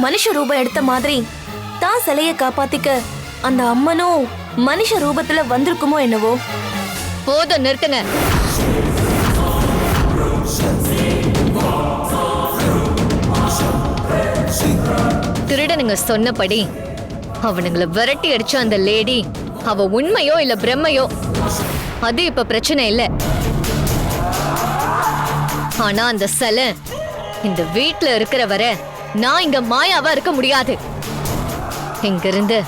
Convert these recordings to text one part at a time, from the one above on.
மனுஷ ரூபம் எடுத்த மாதிரி தான் சிலைய காப்பாத்திக்க அந்த அம்மனும் மனுஷ ரூபத்துல வந்திருக்குமோ என்னவோ. போதும், நிறுத்துங்க. திருடனுங்க சொன்னபடி அவனுங்களை விரட்டி அடிச்ச அந்த லேடி அவ உண்மையோ இல்ல பிரம்மையோ அது இப்ப பிரச்சனை இல்ல. ஆனா அந்த சிலை இந்த வீட்டுல இருக்கிற வரை நான் இங்க மாயாவா இருக்க முடியாது. இங்கிருந்து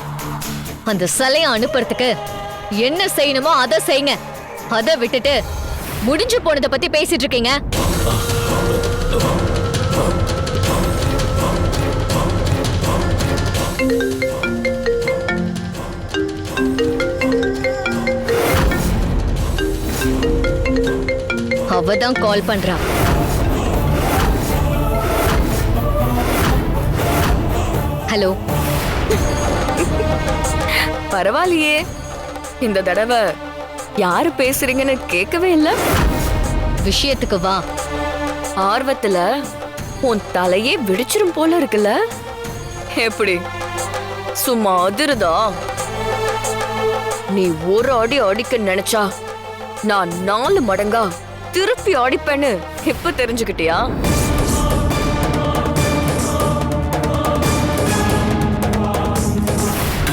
அந்த சிலையை அனுப்புறதுக்கு என்ன செய்யணுமோ அதை செய்யுங்க. அதை விட்டுட்டு முடிஞ்சு போனதை பத்தி பேசிட்டு இருக்கீங்க. அவதான் கால் பண்றா. ஹலோ. பரவாயில்லையே, இந்த தடவை யாரு பேசுறீங்கன்னு கேட்கவே இல்ல. விஷயத்துக்கு வா. ஆர்வத்துல உன் தலையே வெடிச்சிரும் போல இருக்குல்ல. எப்படி சும்மா அதிருதா? நீ ஒரு அடி அடிக்க நினைச்சா நான் 4 மடங்கா திருப்பி அடிப்பேன்னு இப்ப தெரிஞ்சுக்கிட்டியா?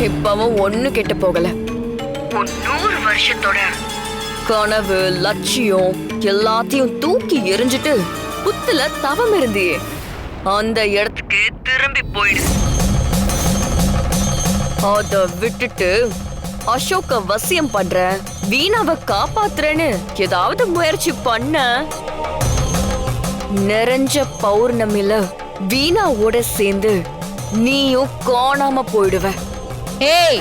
இப்பவும் ஒண்ணு கெட்டு போகல. 100 வருஷத்தோட கனவு லட்சியம் எல்லாத்தையும் தூக்கி எரிஞ்சிட்டு புத்துல தவம் இருந்தியே அந்த இடத்துக்கு திரும்பி போயிடு. அத விட்டுட்டு அசோக்க வசியம் பண்ற, வீணாவை காப்பாத்துறேன்னு ஏதாவது முயற்சி பண்ண, நிறைஞ்ச பௌர்ணமில வீணாவோட சேர்ந்து நீயும் காணாம போயிடுவ. ஏய்,